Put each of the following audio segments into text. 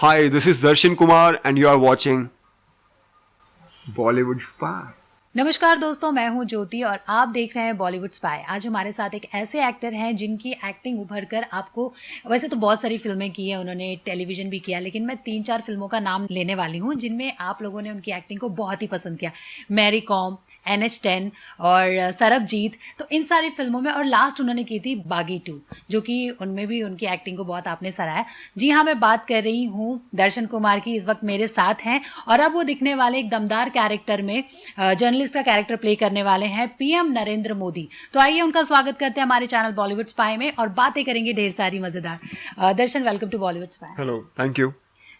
Hi, this is Darshan Kumar and you are watching Bollywood Spy. नमस्कार दोस्तों, मैं हूं ज्योति और आप देख रहे हैं बॉलीवुड स्पाई। आज हमारे साथ एक ऐसे एक्टर हैं जिनकी एक्टिंग उभर कर आपको, वैसे तो बहुत सारी फिल्में की हैं उन्होंने, टेलीविजन भी किया, लेकिन मैं 3-4 फिल्मों का नाम लेने वाली हूं जिनमें आप लोगों ने उनकी एक्टिंग को बहुत ही पसंद किया। मैरी कॉम, NH10 और सरबजीत, तो इन सारी फिल्मों में, और लास्ट उन्होंने की थी बागी 2, जो कि उनमें भी उनकी एक्टिंग को बहुत आपने सराहा। जी हाँ, मैं बात कर रही हूँ दर्शन कुमार की। इस वक्त मेरे साथ हैं और अब वो दिखने वाले एक दमदार कैरेक्टर में जर्नलिस्ट का कैरेक्टर प्ले करने वाले हैं PM नरेंद्र मोदी। तो आइए उनका स्वागत करते हैं हमारे चैनल बॉलीवुड स्पाई में और बातें करेंगे ढेर सारी मजेदार। Darshan, welcome to Bollywood spy. Hello, thank you.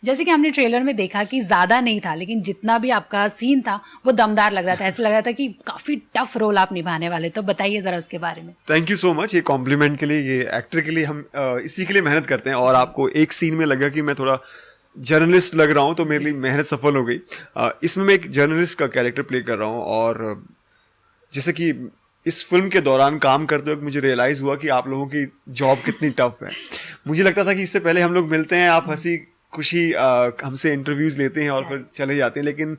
जैसे कि हमने ट्रेलर में देखा कि ज़्यादा नहीं था, लेकिन जितना भी आपका सीन था वो दमदार लग रहा था। ऐसा लग रहा था कि काफ़ी टफ रोल आप निभाने वाले। तो बताइए ज़रा उसके बारे में। Thank you so much. ये कॉम्प्लीमेंट के लिए, ये एक्टर के लिए हम इसी के लिए मेहनत करते हैं। और आपको एक सीन में लगा कि मैं थोड़ा जर्नलिस्ट लग रहा हूँ, तो मेरे लिए मेहनत सफल हो गई। इसमें मैं एक जर्नलिस्ट का कैरेक्टर प्ले कर रहा हूँ और जैसे कि इस फिल्म के दौरान काम करते वक्त मुझे रियलाइज़ हुआ कि आप लोगों की जॉब कितनी टफ है। मुझे लगता था कि इससे पहले हम लोग मिलते हैं, आप हंसी खुशी हमसे इंटरव्यूज लेते हैं और फिर चले जाते हैं, लेकिन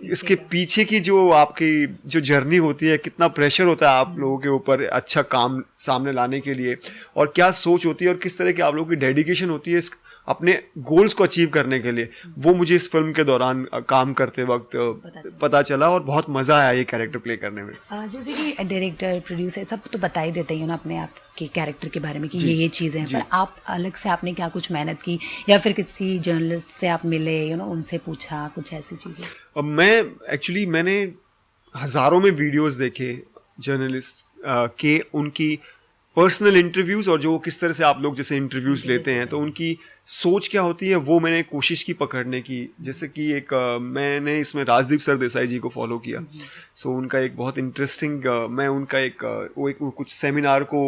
इसके पीछे की जो आपकी जो जर्नी होती है, कितना प्रेशर होता है आप लोगों के ऊपर अच्छा काम सामने लाने के लिए, और क्या सोच होती है और किस तरह की आप लोगों की डेडिकेशन होती है अपने गोल्स को अचीव करने के लिए, वो मुझे इस फिल्म के दौरान काम करते वक्त पता चला और बहुत मज़ा आया ये कैरेक्टर प्ले करने में। जैसे कि डायरेक्टर, प्रोड्यूसर सब तो बता ही देते हैं ना अपने आप के कैरेक्टर के बारे में कि ये चीज़ें हैं, पर आप अलग से आपने क्या कुछ मेहनत की या फिर किसी जर्नलिस्ट से आप मिले, उनसे पूछा कुछ ऐसी चीज़ें? मैंने हज़ारों में वीडियोस देखे जर्नलिस्ट के, उनकी पर्सनल इंटरव्यूज़ और जो किस तरह से आप लोग जैसे इंटरव्यूज़ लेते हैं, तो उनकी सोच क्या होती है वो मैंने कोशिश की पकड़ने की। जैसे कि मैंने इसमें राजदीप सरदेसाई जी को फॉलो किया। सो उनका एक बहुत इंटरेस्टिंग, मैं उनका एक कुछ सेमिनार को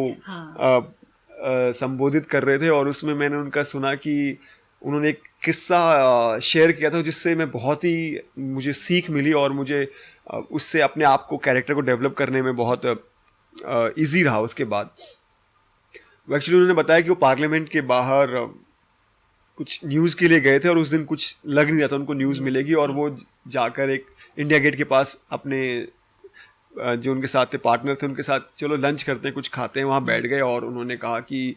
संबोधित कर रहे थे और उसमें मैंने उनका सुना कि उन्होंने एक किस्सा शेयर किया था जिससे मैं बहुत ही मुझे सीख मिली और मुझे उससे अपने आप को, कैरेक्टर को डेवलप करने में बहुत ईजी रहा। उसके बाद एक्चुअली उन्होंने बताया कि वो पार्लियामेंट के बाहर कुछ न्यूज़ के लिए गए थे और उस दिन कुछ लग नहीं रहा था उनको न्यूज़ मिलेगी, और वो जाकर एक इंडिया गेट के पास अपने जो उनके साथ थे पार्टनर थे उनके साथ, चलो लंच करते हैं, कुछ खाते हैं, वहाँ बैठ गए। और उन्होंने कहा कि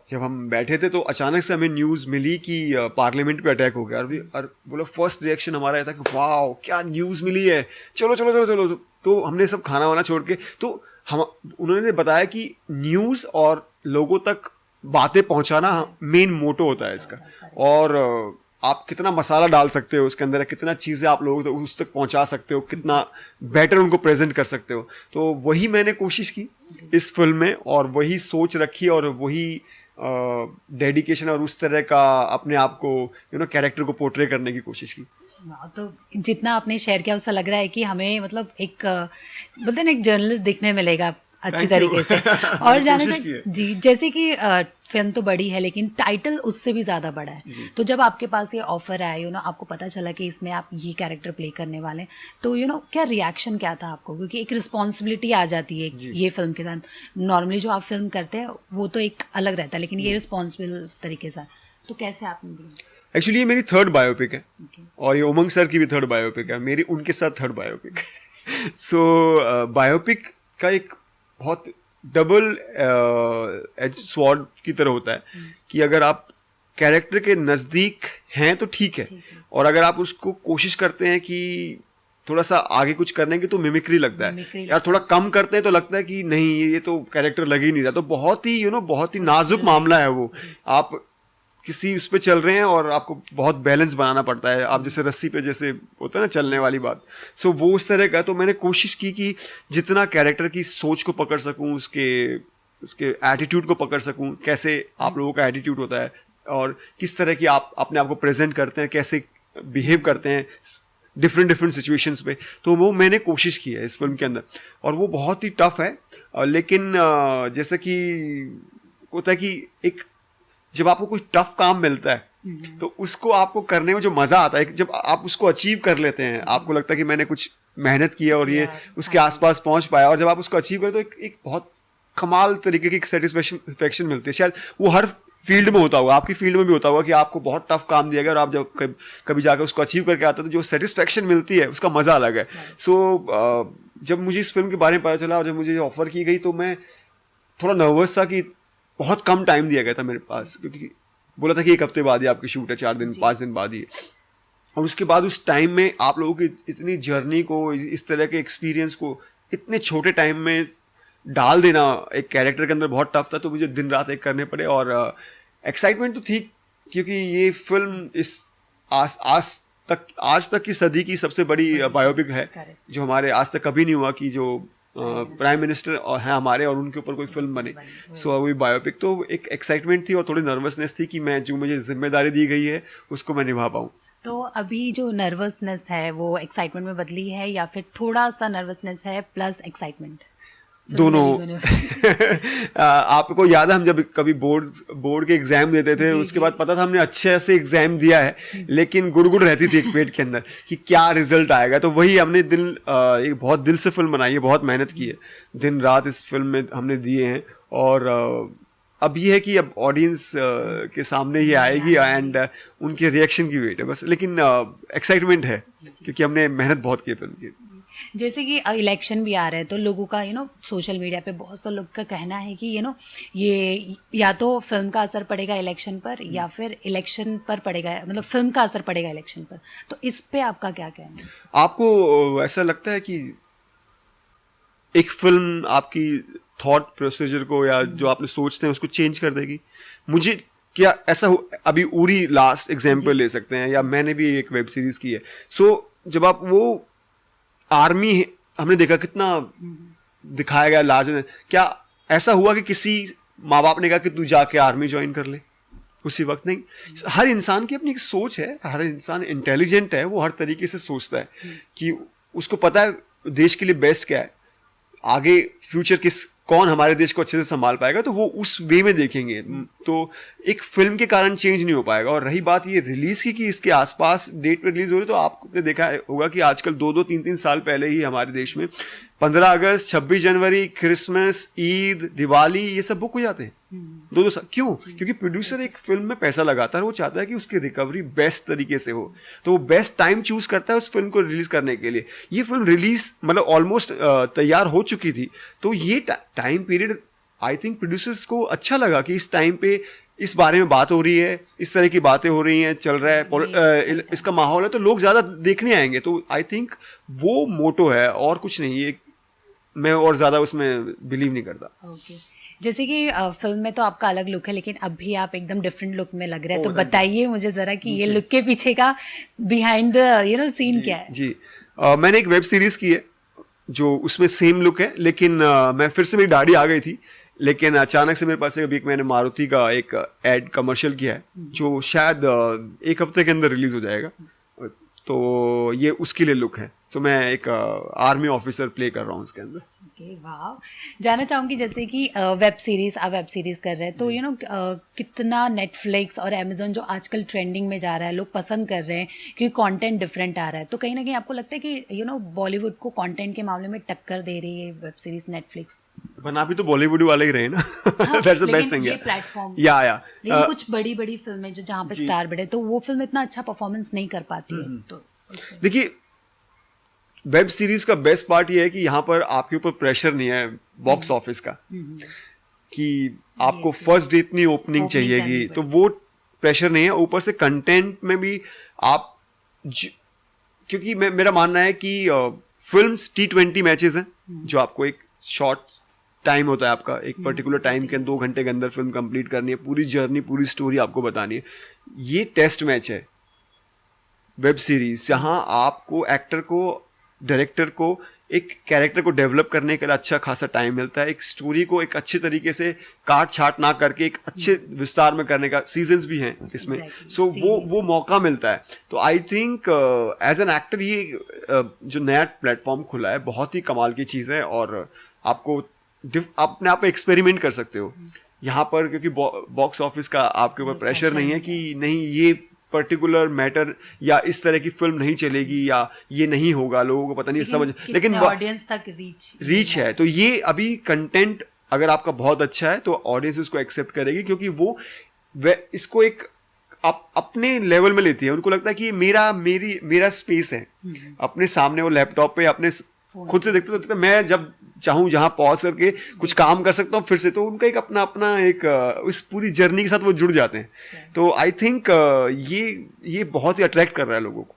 जब हम बैठे थे तो अचानक से हमें न्यूज़ मिली कि पार्लियामेंट पे अटैक हो गया। और बोला फर्स्ट रिएक्शन हमारा ये था कि वाह क्या न्यूज़ मिली है, चलो चलो चलो चलो। तो हमने सब खाना वाना छोड़ के, तो उन्होंने बताया कि न्यूज़ और लोगों तक बातें पहुंचाना मेन मोटो होता है इसका, और आप कितना मसाला डाल सकते हो उसके अंदर, कितना चीज़ें आप लोगों तक उस तक पहुंचा सकते हो, कितना बेटर उनको प्रेजेंट कर सकते हो। तो वही मैंने कोशिश की इस फिल्म में, और वही सोच रखी और वही डेडिकेशन और उस तरह का अपने आप को कैरेक्टर को पोर्ट्रे करने की कोशिश की। तो जितना आपने शेयर किया उससे लग रहा है कि हमें मतलब एक बोलते हैं ना, एक जर्नलिस्ट दिखने मिलेगा अच्छी तरीके से। और जाना चाहिए जी, जैसे कि फिल्म तो बड़ी है लेकिन टाइटल उससे भी ज़्यादा बड़ा है। तो जब आपके पास ये ऑफर आया, आपको पता चला कि इसमें आप ये कैरेक्टर प्ले करने वाले हैं, तो क्या रिएक्शन क्या था आपको? क्योंकि एक रिस्पॉन्सिबिलिटी आ जाती है ये फिल्म के साथ। नॉर्मली जो आप फिल्म करते हैं वो तो एक अलग रहता है, लेकिन ये रिस्पॉन्सिबल तरीके से, तो कैसे आपने दिया? एक्चुअली ये मेरी थर्ड बायोपिक है और ये उमंग सर की भी थर्ड बायोपिक है, मेरी उनके साथ थर्ड बायोपिक है। सो बायोपिक का एक बहुत डबल एज स्वॉर्ड की तरह होता है कि अगर आप कैरेक्टर के नज़दीक हैं तो ठीक है, और अगर आप उसको कोशिश करते हैं कि थोड़ा सा आगे कुछ करने की, तो मिमिक्री लगता है। यार थोड़ा कम करते हैं तो लगता है कि नहीं ये तो कैरेक्टर लग ही नहीं रहा। तो बहुत ही बहुत ही नाजुक मामला है वो। आप किसी उस पर चल रहे हैं और आपको बहुत बैलेंस बनाना पड़ता है, आप जैसे रस्सी पे जैसे होता है ना चलने वाली बात। सो वो उस तरह का। तो मैंने कोशिश की कि जितना कैरेक्टर की सोच को पकड़ सकूं, उसके एटीट्यूड को पकड़ सकूं, कैसे आप लोगों का एटीट्यूड होता है और किस तरह की आप अपने आप को प्रेजेंट करते हैं, कैसे बिहेव करते हैं डिफरेंट सिचुएशंस पे। तो वो मैंने कोशिश की है इस फिल्म के अंदर, और वो बहुत ही टफ है। लेकिन जैसे कि होता है कि एक जब आपको कोई टफ काम मिलता है तो उसको आपको करने में जो मज़ा आता है, जब आप उसको अचीव कर लेते हैं, आपको लगता है कि मैंने कुछ मेहनत की है और ये उसके आसपास पहुंच पाया, और जब आप उसको अचीव करें तो एक बहुत कमाल तरीके की सेटिस्फेक्शन मिलती है। शायद वो हर फील्ड में होता होगा, आपकी फील्ड में भी होता होगा कि आपको बहुत टफ काम दिया गया और आप जब कभी जाकर उसको अचीव करके आते हो तो जो सेटिस्फेक्शन मिलती है उसका मजा अलग है। सो जब मुझे इस फिल्म के बारे में पता चला और जब मुझे ऑफर की गई तो मैं थोड़ा नर्वस था कि बहुत कम टाइम दिया गया था मेरे पास, क्योंकि बोला था कि 1 हफ्ते बाद ही आपकी शूट है, 4 दिन 5 दिन बाद ही, और उसके बाद उस टाइम में आप लोगों की इतनी जर्नी को, इस तरह के एक्सपीरियंस को इतने छोटे टाइम में डाल देना एक कैरेक्टर के अंदर बहुत टफ था। तो मुझे दिन रात एक करने पड़े और एक्साइटमेंट तो थी क्योंकि ये फिल्म इस आज तक की सदी की सबसे बड़ी बायोपिक है जो हमारे आज तक कभी नहीं हुआ कि जो प्राइम मिनिस्टर है हमारे और उनके ऊपर कोई फिल्म बने। सो वही बायोपिक, तो एक एक्साइटमेंट थी और थोड़ी नर्वसनेस थी कि मैं जो मुझे जिम्मेदारी दी गई है उसको मैं निभा पाऊँ। तो अभी जो नर्वसनेस है वो एक्साइटमेंट में बदली है या फिर थोड़ा सा नर्वसनेस है प्लस एक्साइटमेंट? दोनों। आपको याद है हम जब कभी बोर्ड के एग्जाम देते थे उसके बाद पता था हमने अच्छे से एग्जाम दिया है लेकिन गुड़गुड़ रहती थी एक पेट के अंदर कि क्या रिजल्ट आएगा। तो वही हमने एक बहुत दिल से फिल्म बनाई है, बहुत मेहनत की है, दिन रात इस फिल्म में हमने दिए हैं और अब ये है कि अब ऑडियंस के सामने ये आएगी एंड उनके रिएक्शन की वेट है बस, लेकिन एक्साइटमेंट है क्योंकि हमने मेहनत बहुत की फिल्म की। जैसे कि इलेक्शन भी आ रहे हैं तो लोगों का सोशल मीडिया पे बहुत से लोग का कहना है कि ये या तो फिल्म का असर पड़ेगा इलेक्शन पर या फिर इलेक्शन पर पड़ेगा, मतलब फिल्म का असर पड़ेगा इलेक्शन पर। तो इस पे आपका क्या कहना है? आपको ऐसा लगता है कि एक फिल्म आपकी थॉट प्रोसीजर को या जो आपने सोचते हैं उसको चेंज कर देगी? मुझे क्या ऐसा अभी उरी लास्ट एग्जाम्पल ले सकते हैं, या मैंने भी एक वेब सीरीज की है। सो जब आप वो आर्मी हमने देखा कितना दिखाया गया लार्ज, क्या ऐसा हुआ कि किसी माँ बाप ने कहा कि तू जाके आर्मी ज्वाइन कर ले उसी वक्त? नहीं। हर इंसान की अपनी एक सोच है, हर इंसान इंटेलिजेंट है, वो हर तरीके से सोचता है कि उसको पता है देश के लिए बेस्ट क्या है, आगे फ्यूचर कौन हमारे देश को अच्छे से संभाल पाएगा, तो वो उस वे में देखेंगे। तो एक फिल्म के कारण चेंज नहीं हो पाएगा। और रही बात ये रिलीज की कि इसके आसपास डेट पे रिलीज हो रही, तो आपने देखा होगा कि आजकल 2-2, 3-3 साल पहले ही हमारे देश में 15 अगस्त, 26 जनवरी, क्रिसमस, ईद, दिवाली ये सब बुक हो जाते हैं 2-2 साल। क्यों? क्योंकि प्रोड्यूसर एक फिल्म में पैसा लगाता है, वो चाहता है कि उसकी रिकवरी बेस्ट तरीके से हो, तो वो बेस्ट टाइम चूज करता है उस फिल्म को रिलीज करने के लिए। ये फिल्म रिलीज मतलब ऑलमोस्ट तैयार हो चुकी थी, तो ये time period I think producers को अच्छा लगा कि इस टाइम पे इस बारे में बात हो रही है, इस तरह की बातें हो रही हैं, चल रहा है, इसका माहौल है, तो लोग ज़्यादा देखने आएंगे। तो आई थिंक वो मोटो है और कुछ नहीं। ये मैं और ज़्यादा उसमें बिलीव नहीं करता। Okay. जैसे कि फिल्म में तो आपका अलग लुक है लेकिन अभी आप एकदम डिफरेंट लुक में लग रहे हैं, तो बताइए मुझे ज़रा कि ये लुक के पीछे का बिहाइंड द सीन क्या है? जी मैंने एक वेब सीरीज़ की है जो उसमें सेम लुक है, लेकिन मैं फिर से मेरी दाढ़ी आ गई थी, लेकिन अचानक से मेरे पास एक मैंने मारुति का एक एड कमर्शियल किया है जो शायद 1 हफ्ते के अंदर रिलीज हो जाएगा, तो ये उसके लिए लुक है। तो मैं एक आर्मी ऑफिसर प्ले कर रहा हूँ उसके अंदर। वाह, जानना चाहूँगी जैसे कि वेब सीरीज कर रहे हैं तो कितना नेटफ्लिक्स और अमेजोन जो आजकल ट्रेंडिंग में जा रहा है, लोग पसंद कर रहे हैं क्योंकि कंटेंट डिफरेंट आ रहा है, तो कहीं ना कहीं आपको लगता है कि बॉलीवुड को कंटेंट के मामले में टक्कर दे रही है वेब सीरीज नेटफ्लिक्स? बना भी तो बॉलीवुड वाले ही रहे ना। That's the best thing. ये प्लेटफॉर्म या लेकिन कुछ बड़ी फिल्में जो जहाँ पे स्टार बढ़े तो वो फिल्म इतना अच्छा परफॉर्मेंस नहीं कर पाती है। तो देखिए वेब सीरीज का बेस्ट पार्ट ये है कि यहाँ पर आपके ऊपर प्रेशर नहीं है बॉक्स ऑफिस का कि आपको फर्स्ट डे इतनी ओपनिंग चाहिएगी, तो वो प्रेशर नहीं है। ऊपर से कंटेंट में भी आप क्योंकि मेरा मानना है कि फिल्म्स T20 मैचेस हैं जो आपको एक शॉर्ट टाइम होता है, आपका एक पर्टिकुलर टाइम के 2 घंटे के अंदर फिल्म कंप्लीट करनी है, पूरी जर्नी पूरी स्टोरी आपको बतानी है। ये टेस्ट मैच है वेब सीरीज, जहाँ आपको एक्टर को डायरेक्टर को एक कैरेक्टर को डेवलप करने के लिए अच्छा खासा टाइम मिलता है, एक स्टोरी को एक अच्छे तरीके से काट छाट ना करके एक अच्छे विस्तार में करने का, सीजन्स भी हैं इसमें, सो वो मौका मिलता है। तो I think as an actor ये जो नया प्लेटफॉर्म खुला है बहुत ही कमाल की चीज़ है और आपको अपने आप एक्सपेरिमेंट कर सकते हो यहाँ पर, क्योंकि बॉक्स ऑफिस का आपके ऊपर प्रेशर नहीं है कि नहीं ये पर्टिकुलर मैटर या इस तरह की फिल्म नहीं चलेगी या ये नहीं होगा, लोगों को पता नहीं समझ, लेकिन ऑडियंस तक रीच है। तो ये अभी कंटेंट अगर आपका बहुत अच्छा है तो ऑडियंस उसको एक्सेप्ट करेगी, क्योंकि वो वे इसको एक अपने लेवल में लेती है। उनको लगता है कि ये मेरा स्पेस है। अपने सामने वो लैपटॉप पे अपने खुद से देखते तो मैं जब चाहूँ जहाँ पॉज करके कुछ काम कर सकता हूँ फिर से। तो उनका एक अपना एक इस पूरी जर्नी के साथ वो जुड़ जाते हैं। तो आई थिंक ये बहुत ही अट्रैक्ट कर रहा है लोगों को।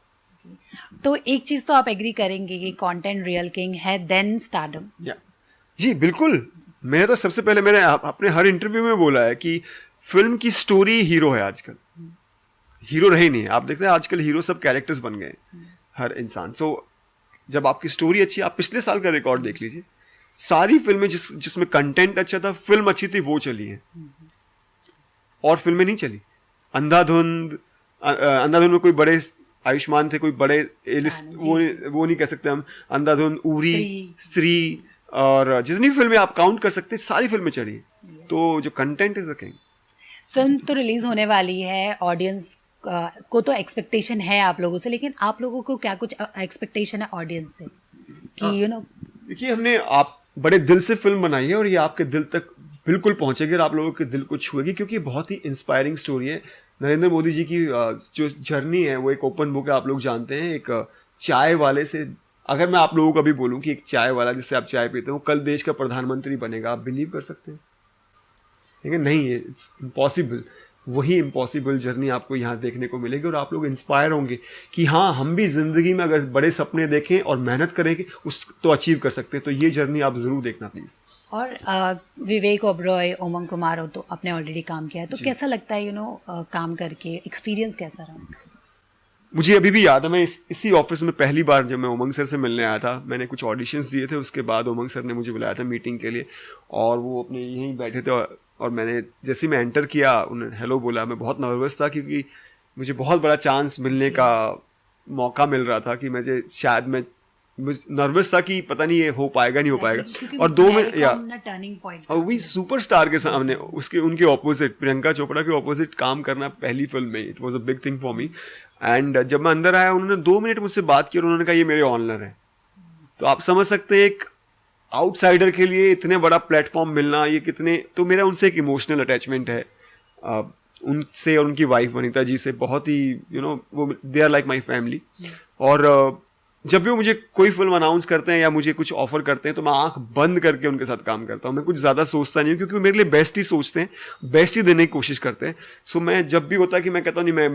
तो एक चीज तो आप एग्री करेंगे कि कंटेंट रियल किंग है देन स्टारडम। जी बिल्कुल। मैं तो सबसे पहले मैंने अपने हर इंटरव्यू में बोला है कि फिल्म की स्टोरी हीरो है। आजकल हीरो रहे नहीं है। आप देखते हैं आजकल हीरो सब कैरेक्टर्स बन गए हर इंसान। सो जब आपकी स्टोरी अच्छी है, आप पिछले साल का रिकॉर्ड देख लीजिए, सारी फिल्में जिसमें कंटेंट अच्छा था, फिल्म अच्छी थी, वो चली है और फिल्में नहीं चली। अंधाधुंध में कोई बड़े आयुष्मान थे, कोई बड़े वो नहीं कह सकते हम। अंधाधुंध, उरी, स्त्री और जितनी फिल्में आप काउंट कर सकते सारी फिल्में चढ़ी। तो जो content is the king. Film तो रिलीज होने वाली है, ऑडियंस को तो एक्सपेक्टेशन है आप लोगों से, लेकिन आप लोगों को क्या कुछ एक्सपेक्टेशन है ऑडियंस से कि देखिए, हमने आप बड़े दिल से फिल्म बनाई है और ये आपके दिल तक बिल्कुल पहुंचेगी और आप लोगों के दिल को छुएगी, क्योंकि बहुत ही इंस्पायरिंग स्टोरी है। नरेंद्र मोदी जी की जो जर्नी है वो एक ओपन बुक है। आप लोग जानते हैं, एक चाय वाले से अगर मैं आप लोगों को अभी बोलूं कि एक चाय वाला जिससे आप चाय पीते हो कल देश का प्रधानमंत्री बनेगा, आप बिलीव कर सकते हैं? लेकिन नहीं है, इट्स इम्पॉसिबल। वही इम्पॉसिबल जर्नी आपको यहाँ देखने को मिलेगी और आप लोग इंस्पायर होंगे कि हाँ, हम भी जिंदगी में अगर बड़े सपने देखें और मेहनत करेंगे उस तो अचीव कर सकते हैं। तो ये जर्नी आप जरूर देखना प्लीज। और विवेक ओबरॉय, उमंग कुमार हो तो आपने ऑलरेडी काम किया है, तो कैसा लगता है काम करके, एक्सपीरियंस कैसा रहा? मुझे अभी भी याद है, मैं इसी ऑफिस में पहली बार जब मैं उमंग सर से मिलने आया था, मैंने कुछ ऑडिशंस दिए थे, उसके बाद उमंग सर ने मुझे बुलाया था मीटिंग के लिए और वो अपने यहीं बैठे थे और मैंने जैसे मैं एंटर किया, उन्होंने हेलो बोला। मैं बहुत नर्वस था क्योंकि मुझे बहुत बड़ा चांस मिलने का मौका मिल रहा था कि मुझे शायद मैं नर्वस था कि पता नहीं ये हो पाएगा नहीं हो पाएगा। और 2 मिनट टर्निंग पॉइंट और वही सुपरस्टार के सामने उनके ऑपोजिट, प्रियंका चोपड़ा के ऑपोजिट काम करना पहली फिल्म में, it was a big thing for me. And जब मैं अंदर आया, उन्होंने 2 मिनट मुझसे बात की और उन्होंने कहा ये मेरे ऑनर है। तो आप समझ सकते हैं एक आउटसाइडर के लिए इतने बड़ा प्लेटफॉर्म मिलना ये कितने, तो मेरा उनसे एक इमोशनल अटैचमेंट है, उनसे और उनकी वाइफ वनिता जी से बहुत ही वो they are like my family. और जब भी वो मुझे कोई फिल्म अनाउंस करते हैं या मुझे कुछ ऑफर करते हैं तो मैं आंख बंद करके उनके साथ काम करता हूँ। मैं कुछ ज़्यादा सोचता नहीं हूँ क्योंकि वो मेरे लिए बेस्ट ही सोचते हैं, बेस्ट ही देने की कोशिश करते हैं। सो मैं जब भी होता है कि मैं कहता हूँ नहीं,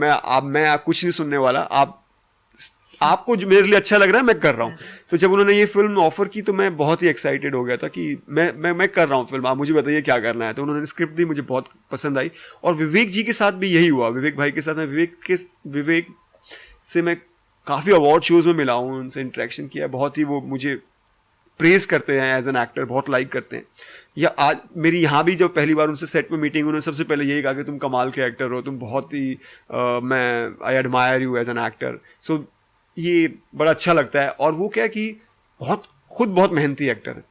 मैं कुछ नहीं सुनने वाला, आपको जो मेरे लिए अच्छा लग रहा है मैं कर रहा हूँ। तो जब उन्होंने ये फिल्म ऑफर की तो मैं बहुत ही एक्साइटेड हो गया था कि मैं कर रहा हूँ फिल्म, आप मुझे बताइए क्या करना है। तो उन्होंने स्क्रिप्ट दी, मुझे बहुत पसंद आई। और विवेक जी के साथ भी यही हुआ, विवेक भाई के साथ मैं विवेक से मैं काफ़ी अवार्ड शोज में मिला हूँ, उनसे इंटरेक्शन किया, बहुत ही वो मुझे प्रेज करते हैं एज एन एक्टर, बहुत लाइक करते हैं। या आज मेरी यहाँ भी जब पहली बार उनसे सेट में मीटिंग, उन्होंने सबसे पहले यही कहा कि तुम कमाल के एक्टर हो, तुम बहुत ही I admire you as an actor. So ये बड़ा अच्छा लगता है। और वो क्या है कि बहुत मेहनती एक्टर है।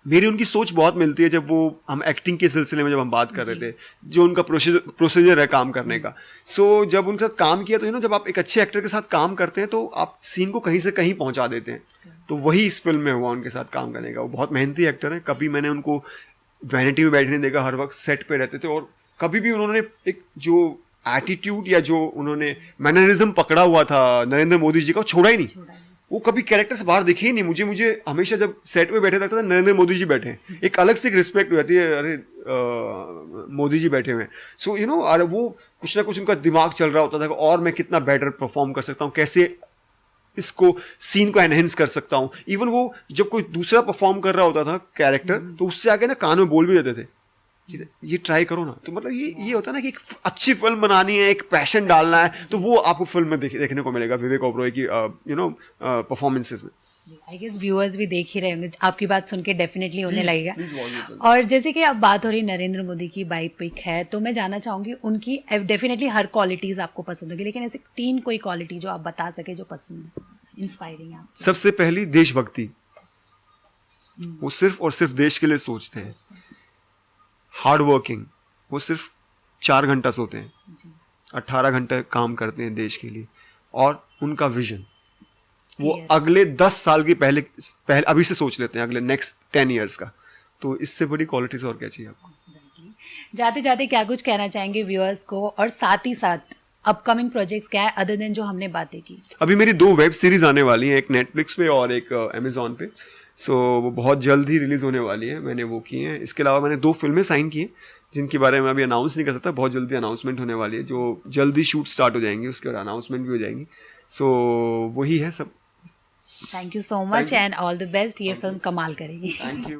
मेरी उनकी सोच बहुत मिलती है जब वो हम एक्टिंग के सिलसिले में जब हम बात कर रहे थे, जो उनका प्रोसीजर है काम करने का। सो जब उनके साथ काम किया तो जब आप एक अच्छे एक्टर के साथ काम करते हैं तो आप सीन को कहीं से कहीं पहुंचा देते हैं। तो वही इस फिल्म में हुआ उनके साथ काम करने का। वो बहुत मेहनती एक्टर है। कभी मैंने उनको वैनिटी में बैठने देखा, हर वक्त सेट पे रहते थे और कभी भी उन्होंने एक जो एटीट्यूड या जो उन्होंने मैनरिज्म पकड़ा हुआ था नरेंद्र मोदी जी का, छोड़ा ही नहीं। वो कभी कैरेक्टर से बाहर दिखे ही नहीं। मुझे हमेशा जब सेट पे बैठे लगता था नरेंद्र मोदी जी बैठे हैं, एक अलग से एक रिस्पेक्ट हो जाती है, अरे मोदी जी बैठे हुए हैं। सो अरे वो कुछ ना कुछ उनका दिमाग चल रहा होता था और मैं कितना बेटर परफॉर्म कर सकता हूँ, कैसे इसको सीन को एनहेंस कर सकता हूँ। इवन वो जब कोई दूसरा परफॉर्म कर रहा होता था कैरेक्टर, तो उससे आगे ना कान में बोल भी देते थे, ये ट्राई करो ना। तो मतलब ये होता है ना कि एक अच्छी फिल्म बनानी है, एक पैशन डालना है, तो वो आपको फिल्म में देखने को मिलेगा विवेक ओबरॉय की परफॉर्मेंसेस में। आई गेस व्यूअर्स भी देख ही रहे होंगे, आपकी बात सुन के डेफिनेटली होने लगेगा। और जैसे कि अब बात हो रही नरेंद्र मोदी की बायोपिक है, तो मैं जानना चाहूँगी उनकी डेफिनेटली हर क्वालिटीज़ आपको पसंद होगी, लेकिन ऐसे 3 कोई क्वालिटी जो आप बता सके जो पसंद है, इंस्पायरिंग है। सबसे पहली देशभक्ति, वो सिर्फ और सिर्फ देश के लिए सोचते हैं। हार्ड वर्किंग, वो सिर्फ 4 घंटा सोते हैं, 18 घंटे काम करते हैं देश के लिए। और उनका विजन, वो अगले 10 साल की पहले अभी से सोच लेते हैं, अगले नेक्स्ट 10 ईयर्स का। तो इससे बड़ी क्वालिटीज और क्या चाहिए आपको? जाते जाते क्या कुछ कहना चाहेंगे व्यूअर्स को, और साथ ही साथ अपकमिंग प्रोजेक्ट्स क्या है अदर देन जो हमने बातें की? अभी मेरी 2 वेब सीरीज आने वाली हैं, एक नेटफ्लिक्स पे और एक अमेजोन पे। सो वो बहुत जल्द ही रिलीज होने वाली है, मैंने वो की हैं। इसके अलावा मैंने 2 फिल्में साइन की हैं जिनके बारे में अभी अनाउंस नहीं कर सकता, बहुत जल्दी अनाउंसमेंट होने वाली है, जो जल्दी शूट स्टार्ट हो जाएंगी, उसके बाद अनाउंसमेंट भी हो जाएंगी। सो वही है सब। Thank you so much and all the best, ये फिल्म कमाल करेगी। Thank you.